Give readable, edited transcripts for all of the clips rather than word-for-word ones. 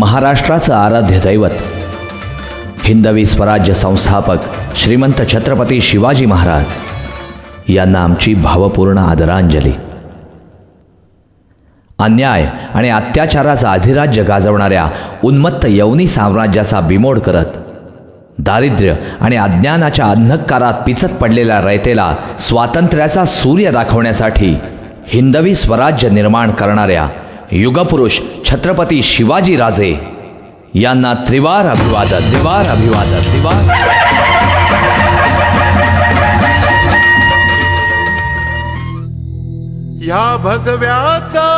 महाराष्ट्राचं आराध्य दैवत, हिंदवी स्वराज्य संस्थापक श्रीमंत छत्रपती शिवाजी महाराज यांना आमची भावपूर्ण आदरांजली. अन्याय आणि अत्याचाराचं अधिराज्य गाजवणाऱ्या उन्मत्त यवनी साम्राज्याचा बिमोड करत दारिद्र्य आणि अज्ञानाच्या अंधकारात पिचत पडलेल्या रयतेला स्वातंत्र्याचा सूर्य दाखवण्यासाठी हिंदवी स्वराज्य निर्माण करणाऱ्या युगपुरुष छत्रपती शिवाजी राजे यांना त्रिवार अभिवादन, त्रिवार अभिवादन, त्रिवार. या भगव्याचा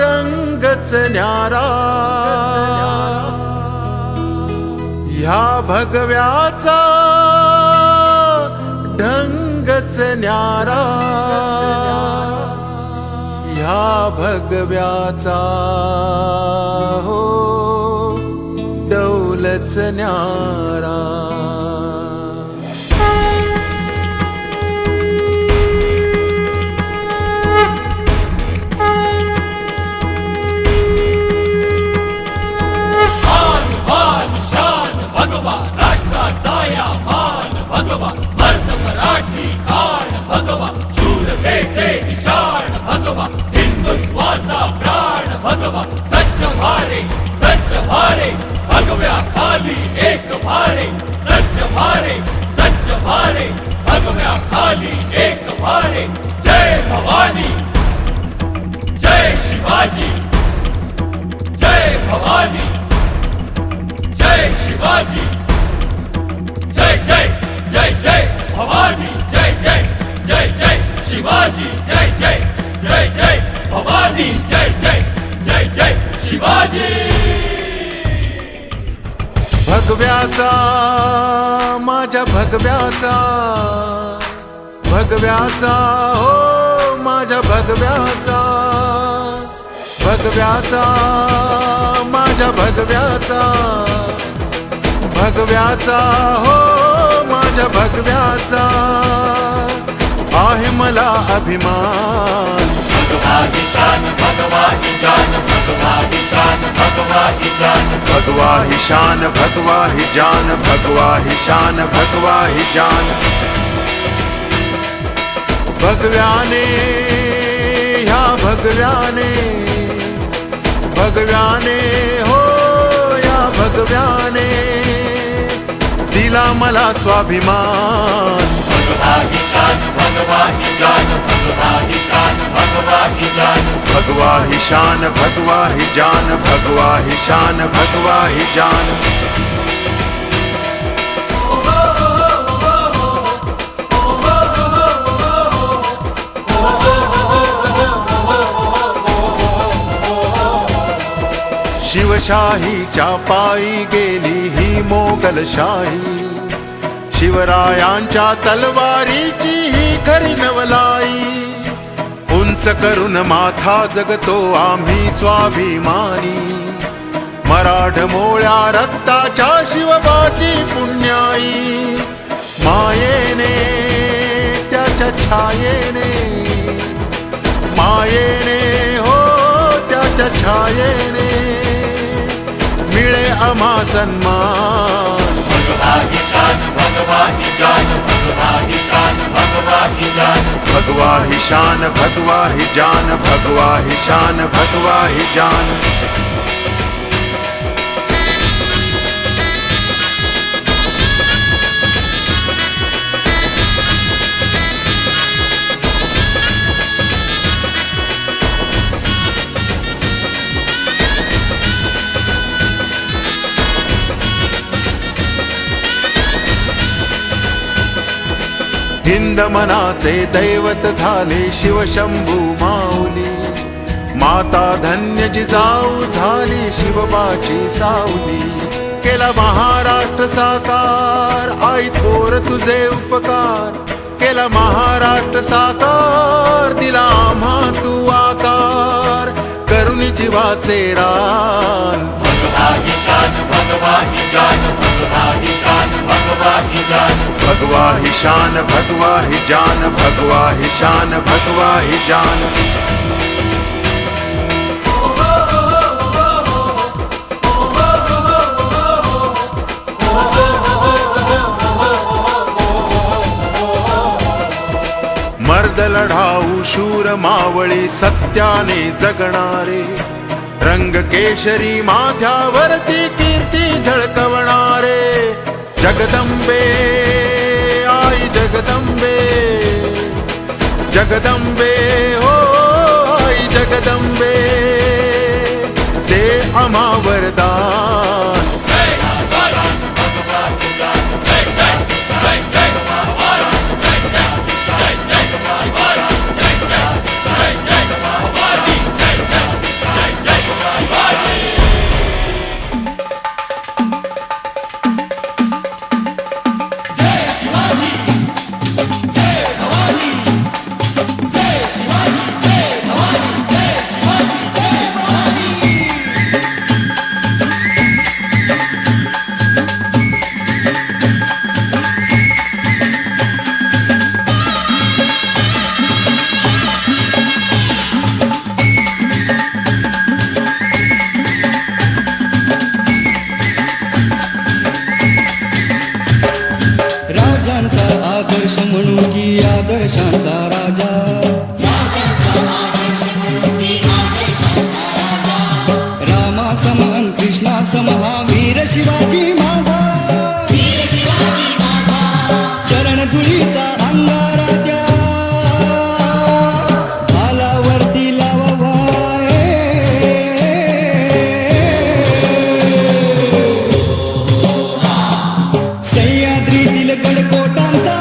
रंगच न्यारा, या भगव्याचा ढंगच न्यारा, या भगव्याचा हो डौलच न्यारा. भगवा मर्द मराठी खाण भगवा शूरतेचे निशाण भगवा हिंदुत्वाचा प्राण भगवा सज्ज भारे भगव्या खाली एक भारे सज्ज भारे भगव्या खाली एक भारे. जय भवानी जय शिवाजी, जय भवानी जय शिवाजी, जय जय जय जय भवानी, जय जय जय जय शिवाजी, जय जय जय जय भवानी, जय जय जय जय शिवाजी. भगव्याचा माझ्या भगव्याचा, भगव्याचा हो माझ्या भगव्याचा, भगव्याचा माझ्या भगव्याचा, भगव्याचा हो माझ्या भगव्याचा आहे मला अभिमान. भगवा ही शान, भगवा ही जान, भगवा ही शान, भगवा ही जान, भगवा ही शान, भगवा ही जान, भगवा ही शान, भगवा ही जान. भगव्याने ह्या भगव्याने, भगव्याने हो या भगव्याने दिला मला स्वाभिमान. भगवा ही शान, भगवा ही जान, भगवा ही शान, भगवा ही जान, भगवा ही शान, भगवा ही जान, भगवा ही शान, भगवा ही जान. शिवशाहीच्या पायी गेली ही मोगलशाही, शिवरायांच्या तलवारीची ही खरी नवलाई. उंच करून माथा जगतो आम्ही स्वाभिमानी, मराठमोळ्या रक्ताच्या शिवबाची पुण्याई. मायेने त्याच्या छायेने, मायेने हो त्याच्या छायेने मिळे आम्हा सन्मान. भगवा ही शान, भगवा ही जान, भगवा ही शान, भगवा ही जान, भगवा ही शान, भगवा ही जान, भगवा ही शान, भगवा ही जान. हिंद मनाचे दैवत झाले शिवशंभू माऊली, माता धन्य जिजाऊ झाली शिवबाची सावली. केला महाराष्ट्र साकार आई थोर तुझे उपकार, केला महाराष्ट्र साकार दिला आम्हा तू आकार, करुणी जीवाचे रान. भगवा ही शान, भगवा ही जान, भगवा ही शान, भगवा ही जान, भगवा ही शान, भगवा ही जान, भगवा ही शान, भगवा ही जान. मावळी सत्याने जगणारे, रंग केशरी माथ्यावरती कीर्ती झळकवणारे, जगदंबे आई जगदंबे, जगदंबे हो आई जगदंबे, दे आम्हा वरदान. राजांचा आदर्श म्हणून की आदर्शांचा राजा, रामा समान कृष्णा समहा वीर शिवाजी माझा, चरण धुळीचा अंगारा त्या भालावरती लावाय, सह्याद्रीतील गडकोटांचा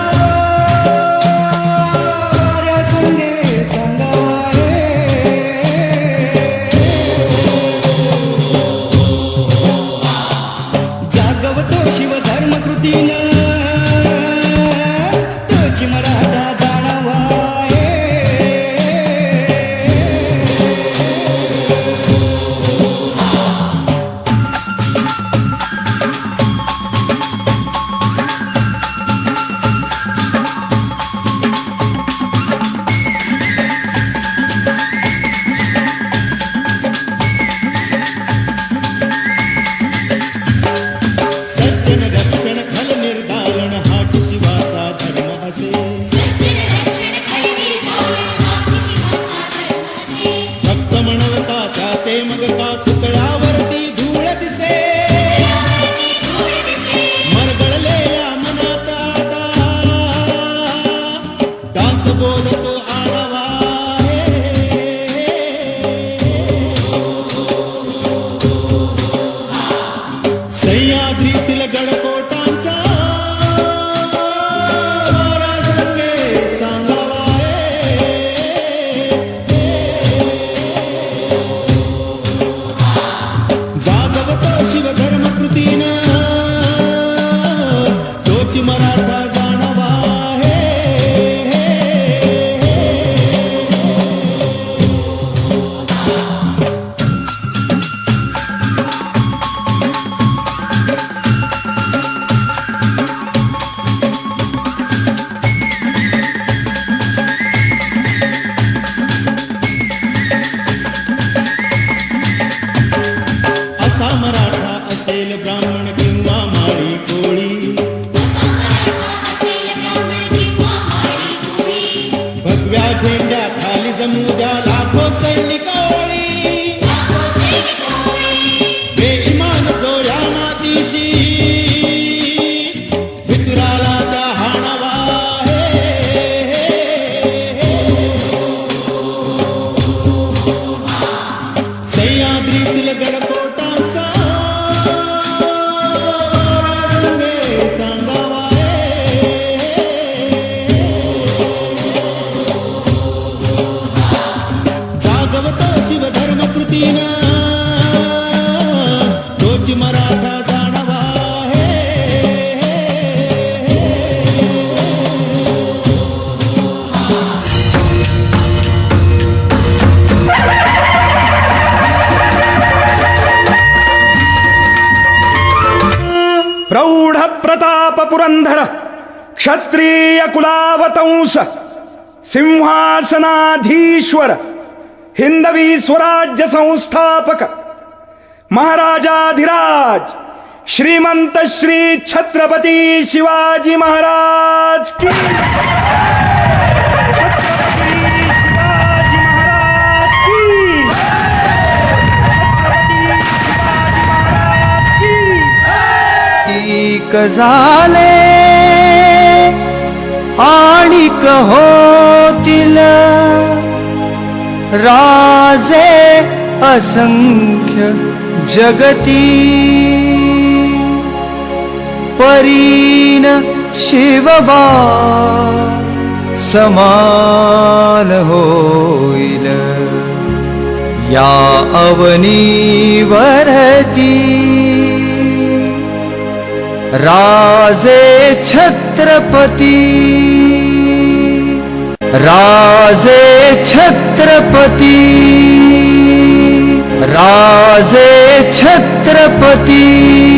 संगे सांगावाय, जागवतो शिवधर्म कृतीनं तोची मराठा जाणावाय, सज्जन रक्षण खल निर्धारण हाच शिवाचा धर्म असे, भक्त म्हणवता त्याचे मग का पुतळ्यावरती धूळ दिसे, मरगळलेल्या मनात आता दास बोलतो आळवा, सह्याद्रीतील गडकोटांचा संगे सांगावाय, जागवतो शिवधर्म कृतीनं तोची मराठा जाणवाय, असा मराठा असेल ब्राह्मण किंवा माळी कोळी, भगव्या झेंड्या खाली जमू द्या लाखो सैनिक ओळी, बेईमान जो या मातीशी भित्राला त्या हाणावा, सह्याद्रीतील गडकोटांचा संगे सांगावाय, जागवतो शिवधर्म कृतीनं तोची मराठा जाणवाय, प्रौढ प्रताप पुरंदर क्षत्रिय कुलावतंस सिंहासनाधीश्वर हिंदवी स्वराज्य संस्थापक महाराजाधिराज श्रीमंत श्री छत्रपती शिवाजी महाराज की छत्रपती शिवाजी झाले आणिक होतील राजे असंख्य जगती परीन शिवबा समान होईल या अवनीवरती राजे छत्रपती राजे छत्रपती राजे छत्रपती